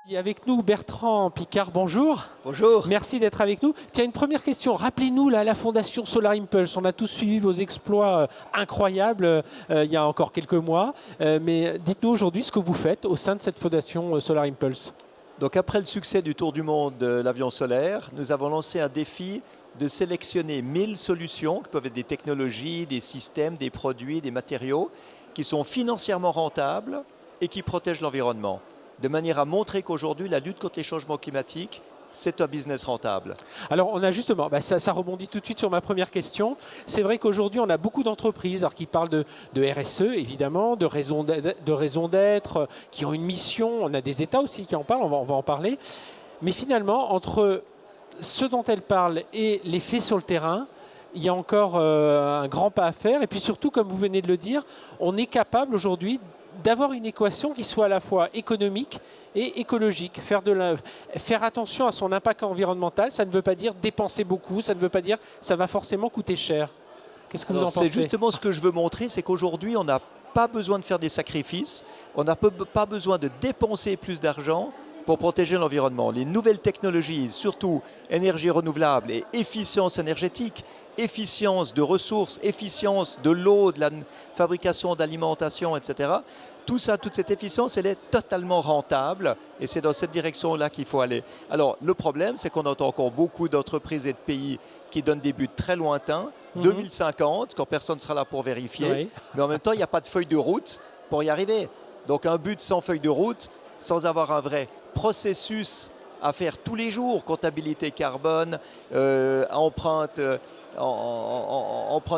Et avec nous Bertrand Piccard, bonjour. Bonjour. Merci d'être avec nous. Tiens, une première question. Rappelez-nous la Fondation Solar Impulse. On a tous suivi vos exploits incroyables il y a encore quelques mois. Mais dites-nous aujourd'hui ce que vous faites au sein de cette Fondation Solar Impulse. Donc après le succès du Tour du monde de l'avion solaire, nous avons lancé un défi de sélectionner 1000 solutions, qui peuvent être des technologies, des systèmes, des produits, des matériaux, qui sont financièrement rentables et qui protègent l'environnement. De manière à montrer qu'aujourd'hui, la lutte contre les changements climatiques, c'est un business rentable. Alors on a justement, ça rebondit tout de suite sur ma première question. C'est vrai qu'aujourd'hui on a beaucoup d'entreprises qui parlent de RSE évidemment, de raison d'être, qui ont une mission. On a des États aussi qui en parlent, on va en parler. Mais finalement, entre ce dont elles parlent et les faits sur le terrain, il y a encore un grand pas à faire. Et puis surtout, comme vous venez de le dire, on est capable aujourd'hui d'avoir une équation qui soit à la fois économique et écologique. Faire attention à son impact environnemental, ça ne veut pas dire dépenser beaucoup, ça ne veut pas dire ça va forcément coûter cher. Qu'est-ce que vous en pensez ? C'est justement ce que je veux montrer, c'est qu'aujourd'hui, on n'a pas besoin de faire des sacrifices, on n'a pas besoin de dépenser plus d'argent pour protéger l'environnement. Les nouvelles technologies, surtout énergie renouvelable et efficience énergétique, efficience de ressources, efficience de l'eau, de la fabrication d'alimentation, etc. Tout ça, toute cette efficience, elle est totalement rentable et c'est dans cette direction-là qu'il faut aller. Alors, le problème, c'est qu'on entend encore beaucoup d'entreprises et de pays qui donnent des buts très lointains, 2050, quand personne ne sera là pour vérifier, oui. Mais en même temps, il n'y a pas de feuille de route pour y arriver. Donc, un but sans feuille de route, sans avoir un vrai processus à faire tous les jours, comptabilité carbone, empreinte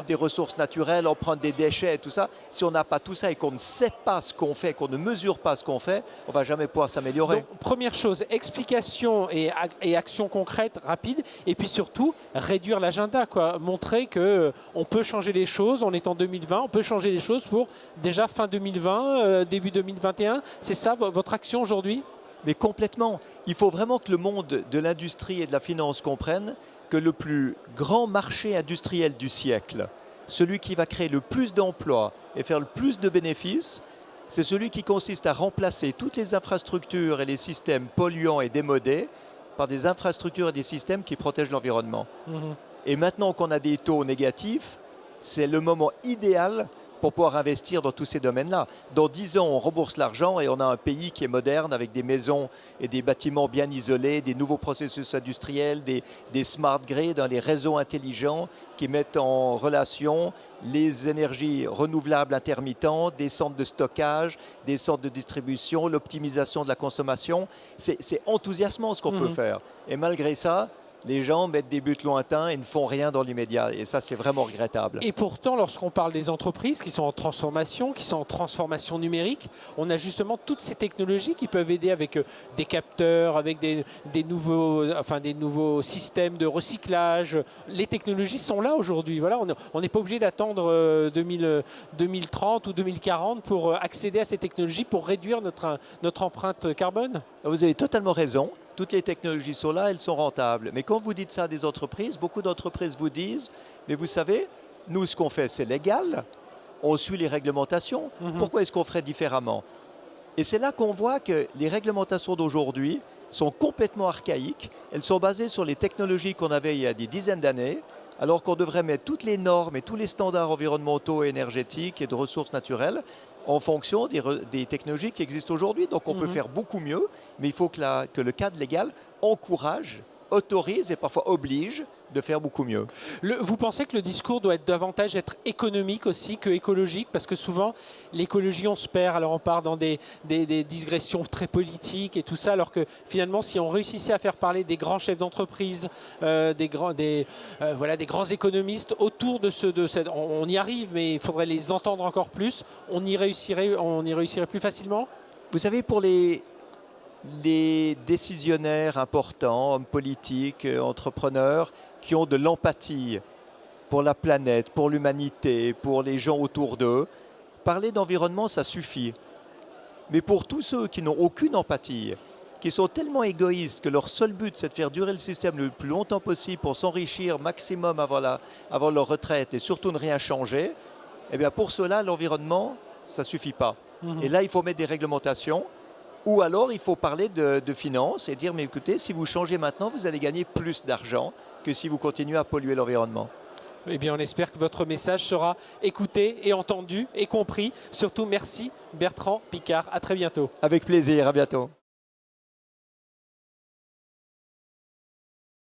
des ressources naturelles, empreinte des déchets, tout ça. Si on n'a pas tout ça et qu'on ne sait pas ce qu'on fait, qu'on ne mesure pas ce qu'on fait, on ne va jamais pouvoir s'améliorer. Donc, première chose, explication et action concrète, rapide, et puis surtout, réduire l'agenda, quoi. Montrer qu'on peut changer les choses, on est en 2020, on peut changer les choses pour déjà fin 2020, début 2021. C'est ça votre action aujourd'hui ? Mais complètement. Il faut vraiment que le monde de l'industrie et de la finance comprenne que le plus grand marché industriel du siècle, celui qui va créer le plus d'emplois et faire le plus de bénéfices, c'est celui qui consiste à remplacer toutes les infrastructures et les systèmes polluants et démodés par des infrastructures et des systèmes qui protègent l'environnement. Et maintenant qu'on a des taux négatifs, c'est le moment idéal pour pouvoir investir dans tous ces domaines-là. Dans 10 ans, on rembourse l'argent et on a un pays qui est moderne avec des maisons et des bâtiments bien isolés, des nouveaux processus industriels, des smart grids, des réseaux intelligents qui mettent en relation les énergies renouvelables intermittentes, des centres de stockage, des centres de distribution, l'optimisation de la consommation. C'est enthousiasmant ce qu'on peut faire. Et malgré ça, les gens mettent des buts lointains et ne font rien dans l'immédiat. Et ça, c'est vraiment regrettable. Et pourtant, lorsqu'on parle des entreprises qui sont en transformation, qui sont en transformation numérique, on a justement toutes ces technologies qui peuvent aider avec des capteurs, avec des nouveaux systèmes de recyclage. Les technologies sont là aujourd'hui. Voilà, on n'est pas obligé d'attendre 2030 ou 2040 pour accéder à ces technologies, pour réduire notre empreinte carbone. Vous avez totalement raison. Toutes les technologies sont là, elles sont rentables. Mais quand vous dites ça à des entreprises, beaucoup d'entreprises vous disent, mais vous savez, nous, ce qu'on fait, c'est légal, on suit les réglementations. Pourquoi est-ce qu'on ferait différemment ? Et c'est là qu'on voit que les réglementations d'aujourd'hui sont complètement archaïques. Elles sont basées sur les technologies qu'on avait il y a des dizaines d'années, alors qu'on devrait mettre toutes les normes et tous les standards environnementaux et énergétiques et de ressources naturelles en fonction des technologies qui existent aujourd'hui. Donc on peut faire beaucoup mieux, mais il faut que le cadre légal encourage, autorise et parfois oblige de faire beaucoup mieux. Vous pensez que le discours doit davantage être économique aussi que écologique ? Parce que souvent, l'écologie, on se perd. Alors on part dans des digressions très politiques et tout ça, alors que finalement, si on réussissait à faire parler des grands chefs d'entreprise, des grands économistes autour de cette... On y arrive, mais il faudrait les entendre encore plus. On y réussirait plus facilement ? Vous savez, pour les décisionnaires importants, hommes politiques, entrepreneurs, qui ont de l'empathie pour la planète, pour l'humanité, pour les gens autour d'eux, parler d'environnement, ça suffit. Mais pour tous ceux qui n'ont aucune empathie, qui sont tellement égoïstes que leur seul but, c'est de faire durer le système le plus longtemps possible pour s'enrichir maximum avant leur retraite et surtout ne rien changer, eh bien pour cela, l'environnement, ça ne suffit pas. Et là, il faut mettre des réglementations. Ou alors, il faut parler de finances et dire, mais écoutez, si vous changez maintenant, vous allez gagner plus d'argent que si vous continuez à polluer l'environnement. Eh bien, on espère que votre message sera écouté et entendu et compris. Surtout, merci Bertrand Piccard. À très bientôt. Avec plaisir, à bientôt.